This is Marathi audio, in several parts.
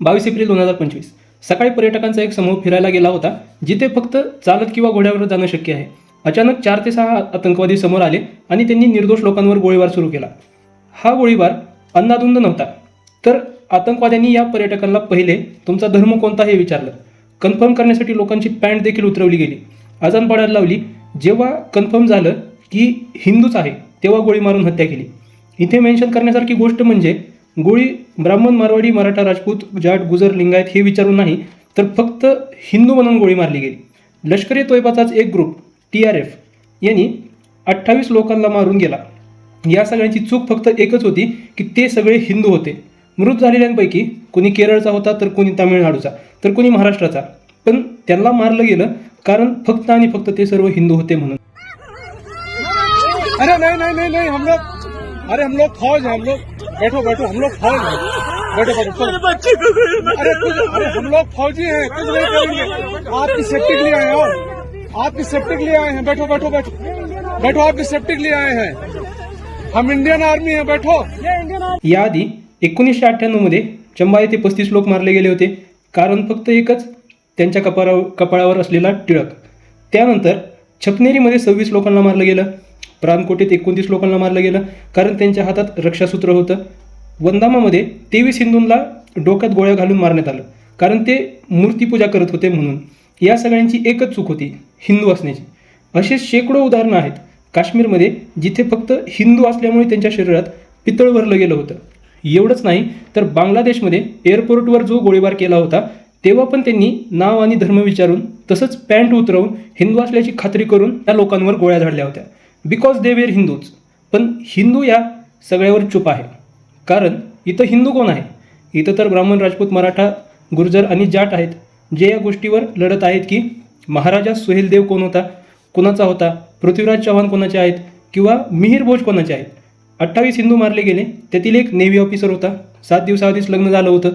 22 एप्रिल 2025 सकाळी पर्यटकांचा एक समूह फिरायला गेला होता, जिथे फक्त चालत किंवा घोड्यावर जाणं शक्य आहे. अचानक 4 ते 6 आतंकवादी समोर आले आणि त्यांनी निर्दोष लोकांवर गोळीबार सुरू केला. हा गोळीबार अंधाधुंद नव्हता, तर आतंकवाद्यांनी या पर्यटकांना पहिले तुमचा धर्म कोणता हे विचारलं. कन्फर्म करण्यासाठी लोकांची पॅन्ट देखील उतरवली गेली. अजान पडायला लावली. जेव्हा कन्फर्म झालं की हिंदूच आहे, तेव्हा गोळी मारून हत्या केली. इथे मेन्शन करण्यासारखी गोष्ट म्हणजे गोळी ब्राह्मण, मारवाडी, मराठा, राजपूत, जाट, गुजर, लिंगायत हे विचारून नाही, तर फक्त हिंदू म्हणून गोळी मारली गेली. लष्कर ए तोयबाचाच एक ग्रुप TRF यांनी 28 लोकांना मारून गेला. या सगळ्यांची चूक फक्त एकच होती की ते सगळे हिंदू होते. मृत झालेल्यांपैकी कोणी केरळचा होता, तर कोणी तामिळनाडूचा, तर कोणी महाराष्ट्राचा. पण त्यांना मारलं गेलं कारण फक्त आणि फक्त ते सर्व हिंदू होते म्हणून. अरे नहीं हम लोग फौज हैं, हम लोग बैठो हम लोग फौज हैं, बैठो अरे हम लोग फौजी हैं, कुछ नहीं करेंगे, आपकी सेफ्टी के लिए आए हैं, आपकी सेफ्टी के लिए आए हैं, बैठो आपकी सेफ्टी के लिए आए हैं, हम इंडियन आर्मी हैं, बैठो. याआधी 1998 मध्ये चंबा येथे 35 लोक मारले गेले होते, कारण फक्त एकच, त्यांच्या कपाळावर असलेला टिळक. त्यानंतर छपनेरीमध्ये 26 लोकांना मारलं गेलं. प्राणकोटीत 29 लोकांना मारलं गेलं कारण त्यांच्या हातात रक्षासूत्र होतं. वंदामामध्ये 23 हिंदूंना डोक्यात गोळ्या घालून मारण्यात आलं कारण ते मूर्तीपूजा करत होते म्हणून. या सगळ्यांची एकच चूक होती, हिंदू असण्याची. असे शेकडो उदाहरणं आहेत काश्मीरमध्ये, जिथे फक्त हिंदू असल्यामुळे त्यांच्या शरीरात पितळ भरलं गेलं होतं. एवढंच नाही, तर बांगलादेशमध्ये एअरपोर्टवर जो गोळीबार केला होता, तेव्हा पण त्यांनी नाव आणि धर्म विचारून, तसंच पॅन्ट उतरवून हिंदू असल्याची खात्री करून त्या लोकांवर गोळ्या झाडल्या होत्या. Because they were Hindus. पण हिंदू या सगळ्यावर चूप आहे, कारण इथं हिंदू कोण आहे? इथं तर ब्राह्मण, राजपूत, मराठा, गुर्जर आणि जाट आहेत, जे या गोष्टीवर लढत आहेत की महाराजा सुहेलदेव कोण होता, कोणाचा होता, पृथ्वीराज चव्हाण कोणाचे आहेत, किंवा मिहिर भोज कोणाचे आहेत. 28 हिंदू मारले गेले. त्यातील एक नेव्ही ऑफिसर होता, 7 दिवसाआधीच लग्न झालं होतं.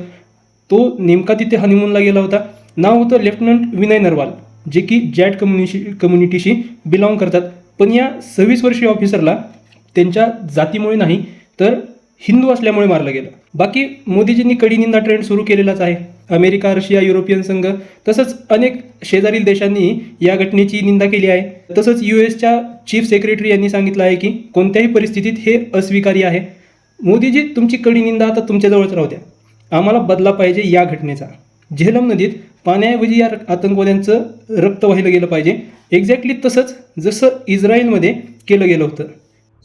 तो नेमका तिथे हनीमूनला गेला होता. नाव होतं लेफ्टनंट विनय नरवाल, जे की जॅट कम्युनिटीशी बिलॉंग करतात. पण या 26 वर्षीय ऑफिसरला त्यांच्या जातीमुळे नाही, तर हिंदू असल्यामुळे मारलं गेलं. बाकी मोदीजींनी कडीनिंदा ट्रेंड सुरू केलेलाच आहे. अमेरिका, रशिया, युरोपियन संघ, तसंच अनेक शेजारील देशांनी या घटनेची निंदा केली आहे. तसंच USच्या चीफ सेक्रेटरी यांनी सांगितलं आहे की कोणत्याही परिस्थितीत हे अस्वीकार्य आहे. मोदीजी, तुमची कडीनिंदा आता तुमच्याजवळच राहू द्या. आम्हाला बदला पाहिजे या घटनेचा. झेलम नदीत पाण्याऐवजी या आतंकवाद्यांचं रक्त वाहिलं गेलं पाहिजे, एक्झॅक्टली तसंच जसं इस्रायलमध्ये केलं गेलं होतं.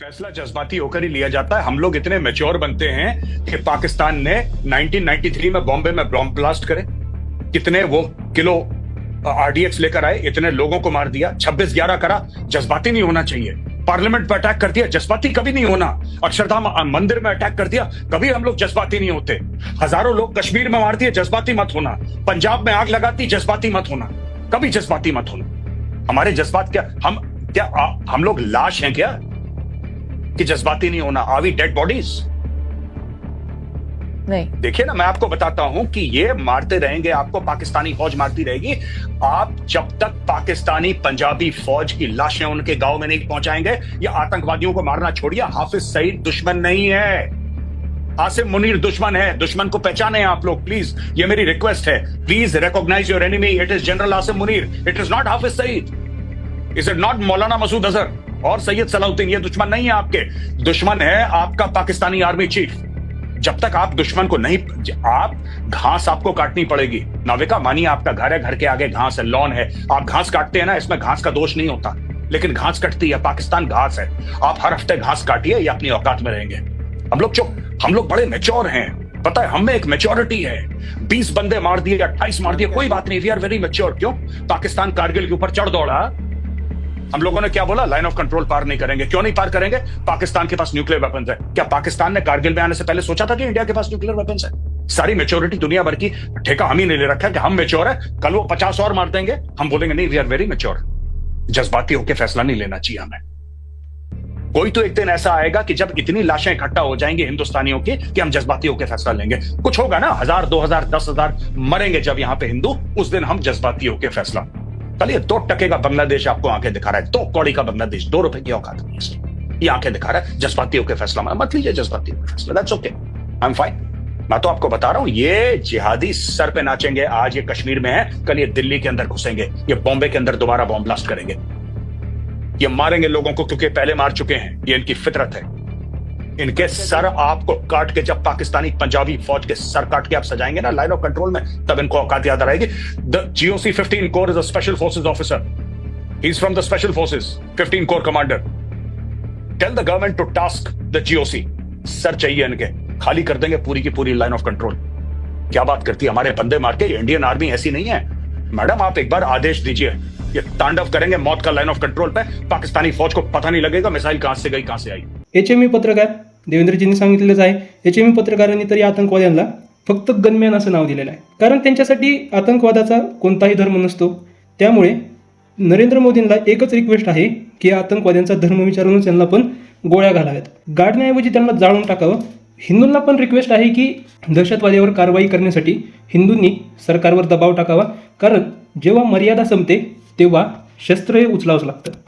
फैसला जज्बाती होकर ही लिया जाता है. हम लोग इतने मैच्योर बनते हैं कि पाकिस्तान ने 1993 में बॉम्बे में बॉम्ब ब्लास्ट करे, कितने वो किलो RDX लेकर आए, इतने लोगों को मार दिया, 26/11 करा. जज्बाती नहीं होना चाहिए. पार्लियामेंट पे अटैक कर दिया, जज्बाती कभी नहीं होना. अक्षरधाम मंदिर में अटैक कर दिया, कभी हम लोग जज्बाती नहीं होते. हजारों लोग कश्मीर में मार दिए, जज्बाती मत होना. पंजाब में आग लगाती, जज्बाती मत होना. कभी जज्बाती मत होना. हमारे जज्बात क्या हम लोग लाश हैं क्या कि जज्बाती नहीं होना? Are we dead bodies? नहीं. देखिए ना, मैं आपको बताता हूं कि ये मारते रहेंगे आपको, पाकिस्तानी फौज मारती रहेगी. आप जब तक पाकिस्तानी पंजाबी फौज की लाशें उनके गांव में नहीं पहुंचाएंगे, या आतंकवादियों को मारना छोड़िए. हाफिज सईद दुश्मन नहीं है, आसिम मुनीर दुश्मन है. दुश्मन को पहचाने आप लोग प्लीज, ये मेरी रिक्वेस्ट है. Please recognise your enemy. It is General Asim Munir, it is not Hafiz Saeed, is it not Maulana Masood Azhar और सैयद सलाउद्दीन. ये दुश्मन नहीं है आपके, दुश्मन है आपका पाकिस्तानी आर्मी चीफ. जब तक आप दुश्मन को नहीं, आप घास आपको काटनी पड़ेगी. नाविका, मानिए आपका घर है, घर के आगे घास है, लॉन है, आप घास काटते हैं ना, इसमें घास का दोष नहीं होता, लेकिन घास कटती है. पाकिस्तान घास है, आप हर हफ्ते घास काटिए, या अपनी औकात में रहेंगे. हम लोग चुप, हम लोग बड़े मैच्योर हैं, पता है, हमें एक मैच्योरिटी है. 20 बंदे मार दिए, 28 मार दिए, कोई बात नहीं. We are very mature. क्यों? पाकिस्तान कारगिल के ऊपर चढ़ दौड़ा. हम लोगों ने क्या बोला? लाइन ऑफ कंट्रोल पार नहीं करेंगे. क्यों नहीं पार करेंगे? पाकिस्तान के पास न्यूक्लियर वेपन्स है. क्या पाकिस्तान ने कारगिल में आने से पहले सोचा था कि इंडिया के पास न्यूक्लियर वेपन्स है? सारी मैच्योरिटी दुनिया भर की ठेका हम ही नहीं ले रखा है कि हम मैच्योर है, कल वो 50 और मार देंगे, हम बोलेंगे नहीं, वी आर वेरी मैच्योर. जज्बाती होकर फैसला नहीं लेना चाहिए हमें. कोई तो एक दिन ऐसा आएगा कि जब इतनी लाशें इकट्ठा हो जाएंगी हिंदुस्तानियों की कि हम जज्बाती होकर फैसला लेंगे. कुछ होगा ना, 1000, 2000, 10,000 मरेंगे जब यहां पे हिंदू, उस दिन हम जज्बाती होकर फैसला. कल ये 2 टके का बांग्लादेश आपको आंखें दिखा रहा है, 2 कौड़ी का बांग्लादेश, 2 रुपए की औकात नहीं है. ये आंखें दिखा रहा है. जज्बाती होकर फैसला मत लीजिए, जज्बाती होकर फैसला, that's okay, I am fine. मैं तो आपको बता रहा हूं, ये जिहादी सर पे नाचेंगे। आज ये कश्मीर में है, कल ये दिल्ली के अंदर घुसेंगे, ये बॉम्बे के अंदर दोबारा बॉम्ब ब्लास्ट करेंगे, ये मारेंगे लोगों को, क्योंकि पहले मार चुके हैं। ये इनकी फितरत है। इनके सर आपको काट के, जब पाकिस्तानी पंजाबी फौज के सर काट के आप सजाएंगे ना लाइन ऑफ कंट्रोल में, तब इनको औकात याद आएगी। The GOC 15 corps is a special forces officer, he is from the special forces, 15 corps commander. Tell the government to task the GOC, sir चाहिए इनके, खाली कर देंगे पूरी की पूरी लाइन ऑफ कंट्रोल। क्या बात करती है, हमारे बंदे मार के। इंडियन आर्मी ऐसी नहीं है मैडम, आप एक बार आदेश दीजिए, ये तांडव करेंगे मौत का लाइन ऑफ कंट्रोल पे। पाकिस्तानी फौज को पता नहीं लगेगा मिसाइल कहां से गई कहां से आई। HME पत्रकार देवेंद्रजींनी सांगितलेलंच आहे, HME पत्रकारांनी तरी आतंकवाद्यांना फक्त गनमॅन असं नाव दिलेलं आहे, कारण त्यांच्यासाठी आतंकवादाचा कोणताही धर्म नसतो। त्यामुळे नरेंद्र मोदींना एकच रिक्वेस्ट आहे की आतंकवाद्यांचा धर्म विचारूनच त्यांना पण गोळ्या घालाव्यात, गाडण्याऐवजी त्यांना जाळून टाकावं। हिंदूंना पण रिक्वेस्ट आहे की दहशतवाद्यावर कारवाई करण्यासाठी हिंदूंनी सरकारवर दबाव टाकावा, कारण जेव्हा मर्यादा संपते तेव्हा शस्त्र हे उचलावंच लागतं।